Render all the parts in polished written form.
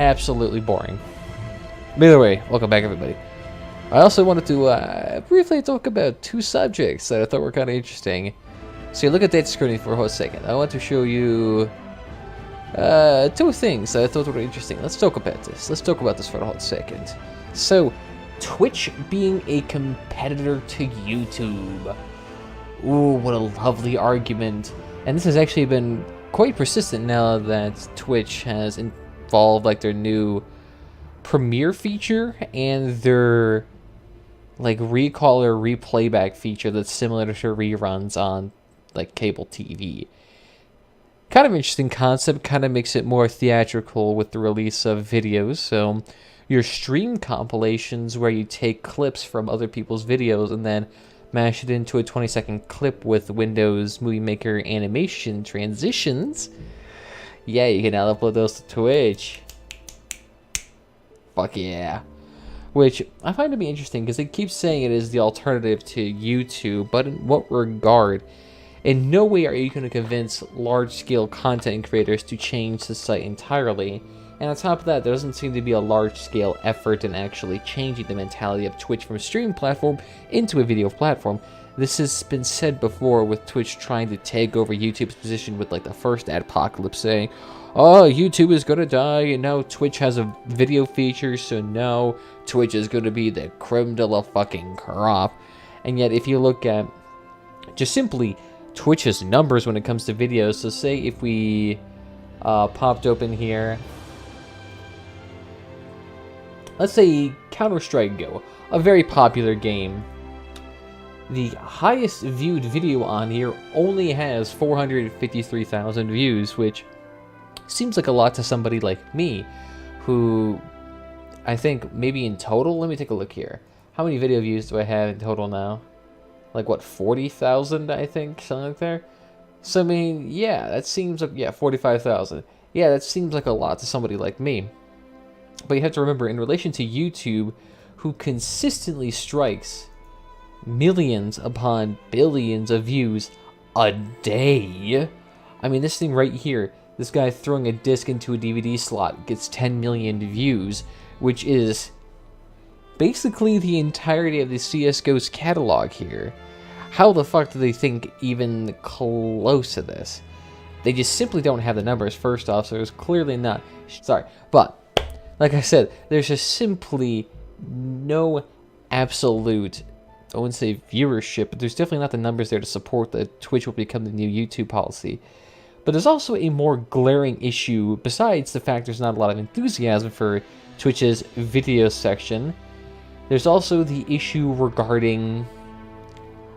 absolutely boring. But either way, welcome back, everybody. I also wanted to briefly talk about two subjects that I thought were kind of interesting. So you look at data scrutiny for a whole second. I want to show you two things that I thought were interesting. Let's talk about this. Let's talk about this for a hot second. So, Twitch being a competitor to YouTube. Ooh, what a lovely argument. And this has actually been quite persistent now that Twitch has involved like their new premiere feature and their like recall or replayback feature that's similar to reruns on like cable TV. Kind of interesting concept, kind of makes it more theatrical with the release of videos. So your stream compilations where you take clips from other people's videos and then mash it into a 20-second clip with Windows Movie Maker animation transitions. Yeah, you can now upload those to Twitch. Fuck yeah. Which I find to be interesting because it keeps saying it is the alternative to YouTube, but in what regard? In no way are you going to convince large-scale content creators to change the site entirely. And on top of that, there doesn't seem to be a large-scale effort in actually changing the mentality of Twitch from a streaming platform into a video platform. This has been said before with Twitch trying to take over YouTube's position with like the first adpocalypse saying, oh, YouTube is gonna die, and now Twitch has a video feature, so now Twitch is gonna be the creme de la fucking crop. And yet, if you look at just simply Twitch's numbers when it comes to videos, so say if we popped open here, let's say Counter-Strike Go, a very popular game. The highest viewed video on here only has 453,000 views, which seems like a lot to somebody like me, who I think maybe in total, let me take a look here. How many video views do I have in total now? Like what, 40,000 I think, something like that? So I mean, yeah, that seems like, yeah, 45,000. Yeah, that seems like a lot to somebody like me. But you have to remember, in relation to YouTube, who consistently strikes millions upon billions of views a day. I mean, this thing right here, this guy throwing a disc into a DVD slot gets 10 million views, which is basically the entirety of the CSGO's catalog here. How the fuck do they think even close to this? They just simply don't have the numbers, first off, so there's clearly not... Sorry, but, like I said, there's just simply no absolute, I wouldn't say viewership, but there's definitely not the numbers there to support that Twitch will become the new YouTube policy. But there's also a more glaring issue, besides the fact there's not a lot of enthusiasm for Twitch's video section. There's also the issue regarding,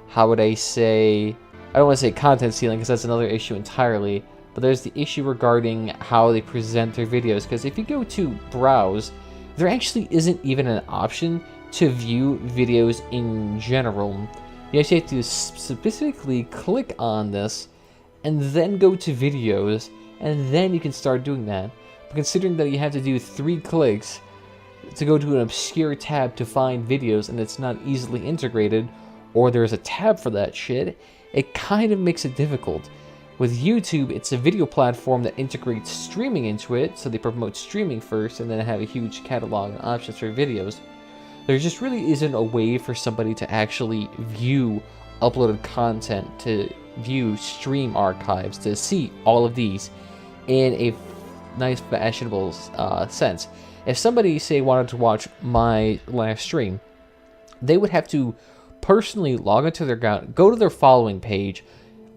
how would I say, I don't want to say content stealing because that's another issue entirely, but there's the issue regarding how they present their videos, because if you go to browse, there actually isn't even an option to view videos in general. You actually have to specifically click on this and then go to videos, and then you can start doing that. But considering that you have to do 3 clicks to go to an obscure tab to find videos and it's not easily integrated, or there's a tab for that shit, it kind of makes it difficult. With YouTube, it's a video platform that integrates streaming into it, so they promote streaming first and then have a huge catalog and options for videos. There just really isn't a way for somebody to actually view uploaded content, to view stream archives, to see all of these in a nice fashionable sense. If somebody, say, wanted to watch my last stream, they would have to personally log into their account, go to their following page,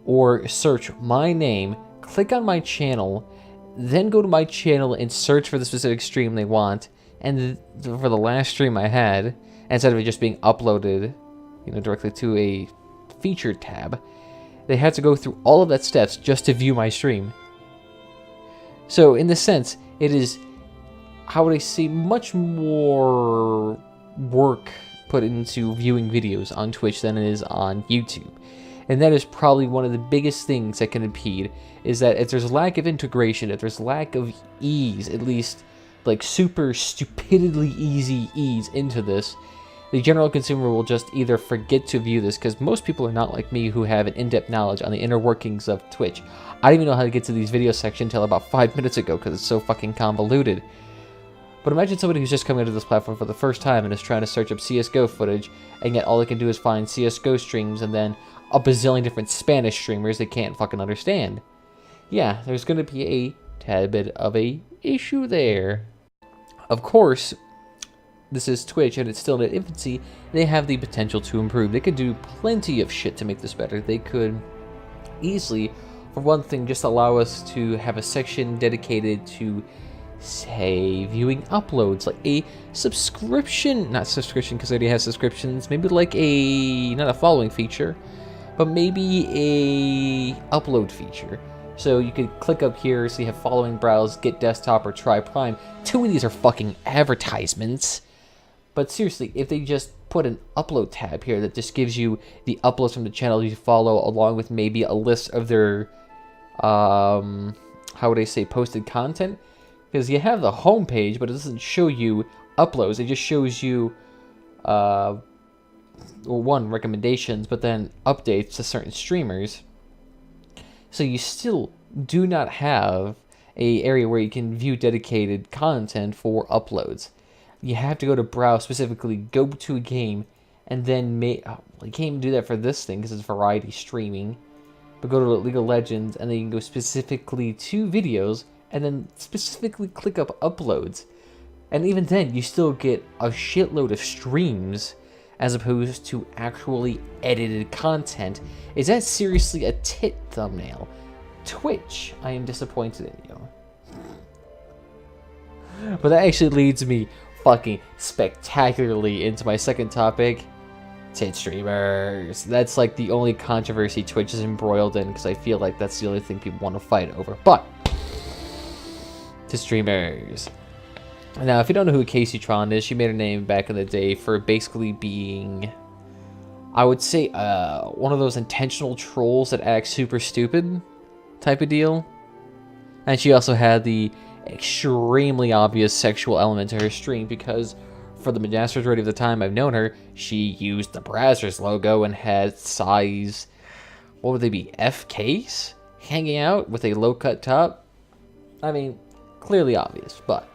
or search my name, click on my channel, then go to my channel and search for the specific stream they want. And for the last stream I had, instead of it just being uploaded, directly to a featured tab, they had to go through all of that steps just to view my stream. So in this sense, it is, how would I say, much more work put into viewing videos on Twitch than it is on YouTube. And that is probably one of the biggest things that can impede, is that if there's a lack of integration, if there's lack of ease, at least like super stupidly easy ease into this, the general consumer will just either forget to view this, because most people are not like me who have an in-depth knowledge on the inner workings of Twitch. I didn't even know how to get to these video sections until about 5 minutes ago because it's so fucking convoluted. But imagine somebody who's just coming into this platform for the first time and is trying to search up CSGO footage, and yet all they can do is find CSGO streams and then a bazillion different Spanish streamers they can't fucking understand. Yeah, there's going to be a tad bit of a issue there. Of course, this is Twitch and it's still in its infancy. They have the potential to improve. They could do plenty of shit to make this better. They could easily, for one thing, just allow us to have a section dedicated to, say, viewing uploads, like a subscription, not subscription because I already have subscriptions, maybe like a, not a following feature, but maybe a upload feature. So you could click up here, so you have following, browse, get desktop, or try Prime. 2 of these are fucking advertisements. But seriously, if they just put an upload tab here that just gives you the uploads from the channel you follow, along with maybe a list of their, how would I say, posted content. Because you have the home page, but it doesn't show you uploads. It just shows you, recommendations, but then updates to certain streamers. So you still do not have an area where you can view dedicated content for uploads. You have to go to browse specifically, go to a game, and then you can't even do that for this thing because it's variety streaming. But go to League of Legends, and then you can go specifically to videos, and then specifically click up uploads. And even then, you still get a shitload of streams as opposed to actually edited content. Is that seriously a tit thumbnail? Twitch, I am disappointed in you. But that actually leads me fucking spectacularly into my second topic, tit streamers. That's like the only controversy Twitch is embroiled in, because I feel like that's the only thing people want to fight over. But tit streamers. Now, if you don't know who Casey Tron is, she made her name back in the day for basically being, I would say, one of those intentional trolls that act super stupid type of deal. And she also had the extremely obvious sexual element to her stream, because for the vast majority of the time I've known her, she used the Brazzers logo and had size, what would they be, FKs? Hanging out with a low-cut top? I mean, clearly obvious, but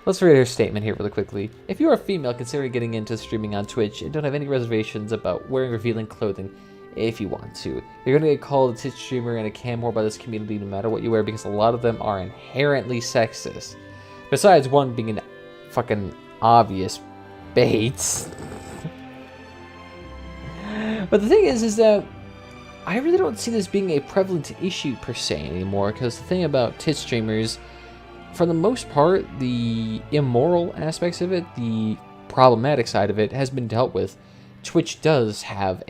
let's read her statement here really quickly. If you are a female considering getting into streaming on Twitch and don't have any reservations about wearing revealing clothing, if you want to, you're going to get called a tit streamer and a cam whore by this community no matter what you wear, because a lot of them are inherently sexist. Besides one being an fucking obvious bait. But the thing is that I really don't see this being a prevalent issue per se anymore, because the thing about tit streamers, for the most part, the immoral aspects of it, the problematic side of it, has been dealt with. Twitch does have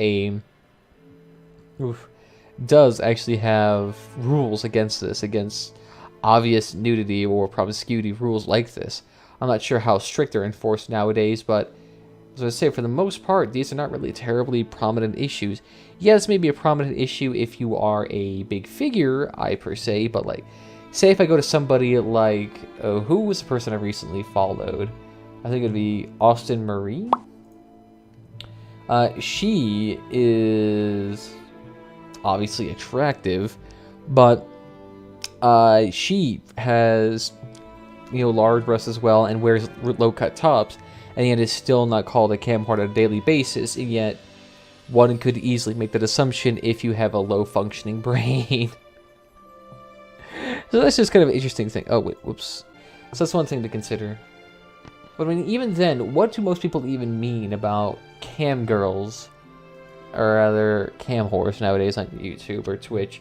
actually have rules against this, against obvious nudity or promiscuity rules like this. I'm not sure how strict they're enforced nowadays, but as I say, for the most part, these are not really terribly prominent issues. Yes, maybe a prominent issue if you are a big figure, per se, but like, say if I go to somebody like, who was the person I recently followed? I think it'd be Austin Marie. She is obviously attractive, but she has, large breasts as well and wears low-cut tops, and yet is still not called a cam whore on a daily basis, and yet one could easily make that assumption if you have a low-functioning brain. So that's just kind of an interesting thing. Oh, wait, whoops. So that's one thing to consider. But I mean, even then, what do most people even mean about cam girls, or rather cam whores nowadays on YouTube or Twitch?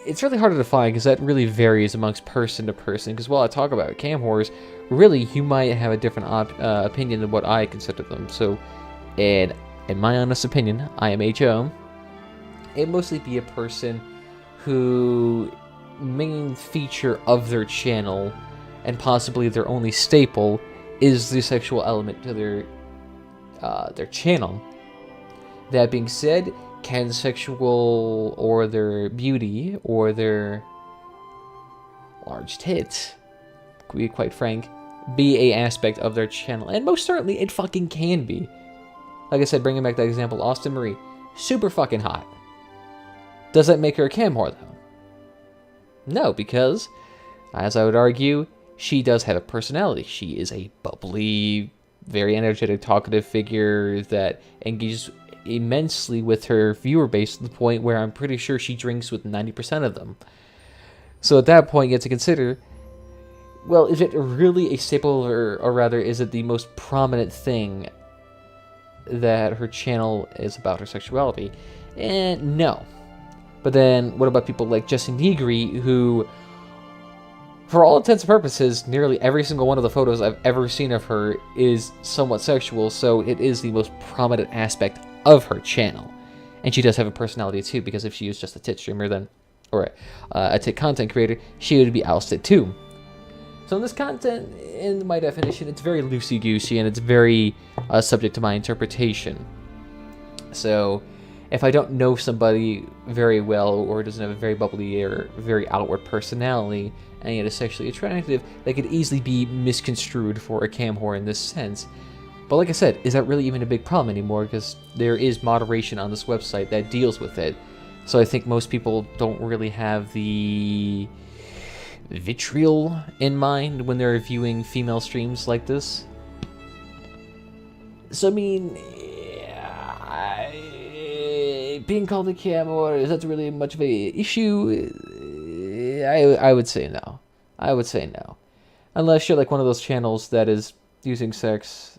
It's really hard to define, because that really varies amongst person to person. Because while I talk about cam whores, really you might have a different opinion than what I consider them. So, and in my honest opinion, I am HO. It'd mostly be a person who main feature of their channel, and possibly their only staple, is the sexual element to their channel. That being said, can sexual or their beauty or their large tits, to be quite frank, be a aspect of their channel? And most certainly it fucking can be. Like I said, bringing back that example, Austin Marie, super fucking hot. Does that make her a cam whore though? No, because, as I would argue, she does have a personality. She is a bubbly, very energetic, talkative figure that engages immensely with her viewer base to the point where I'm pretty sure she drinks with 90% of them. So at that point, you have to consider, well, is it really a staple, or rather, is it the most prominent thing that her channel is about her sexuality? And no. But then, what about people like Jessie Negri, who, for all intents and purposes, nearly every single one of the photos I've ever seen of her is somewhat sexual, so it is the most prominent aspect of her channel. And she does have a personality too, because if she was just a tit streamer, then, or a tit content creator, she would be ousted too. So in this content, in my definition, it's very loosey-goosey, and it's very subject to my interpretation. So if I don't know somebody very well, or doesn't have a very bubbly or very outward personality, and yet is sexually attractive, they could easily be misconstrued for a cam whore in this sense. But like I said, is that really even a big problem anymore? Because there is moderation on this website that deals with it. So I think most people don't really have the vitriol in mind when they're viewing female streams like this. So I mean, being called a cam whore, is that really much of a issue? I would say no. I would say no. Unless you're like one of those channels that is using sex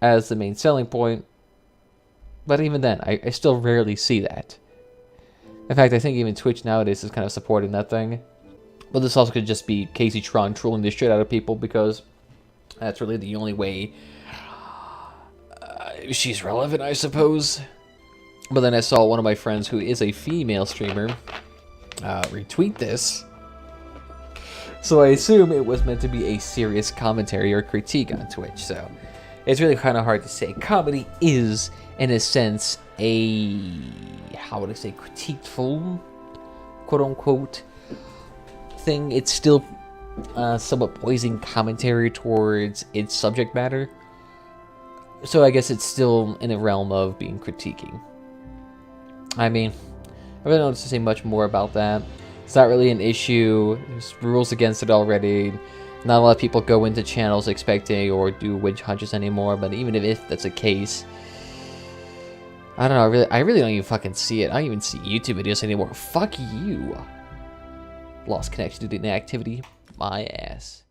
as the main selling point. But even then, I still rarely see that. In fact, I think even Twitch nowadays is kind of supporting that thing. But this also could just be Casey Tron trolling the shit out of people, because that's really the only way she's relevant, I suppose. But then I saw one of my friends who is a female streamer retweet this. So I assume it was meant to be a serious commentary or critique on Twitch. So it's really kind of hard to say. Comedy is, in a sense, a, how would I say, critiqueful, quote-unquote, thing. It's still somewhat poising commentary towards its subject matter. So I guess it's still in a realm of being critiquing. I mean, I really don't have to say much more about that. It's not really an issue. There's rules against it already. Not a lot of people go into channels expecting or do witch hunts anymore, but even if that's the case, I don't know, I really don't even fucking see it. I don't even see YouTube videos anymore. Fuck you. Lost connection to the inactivity. My ass.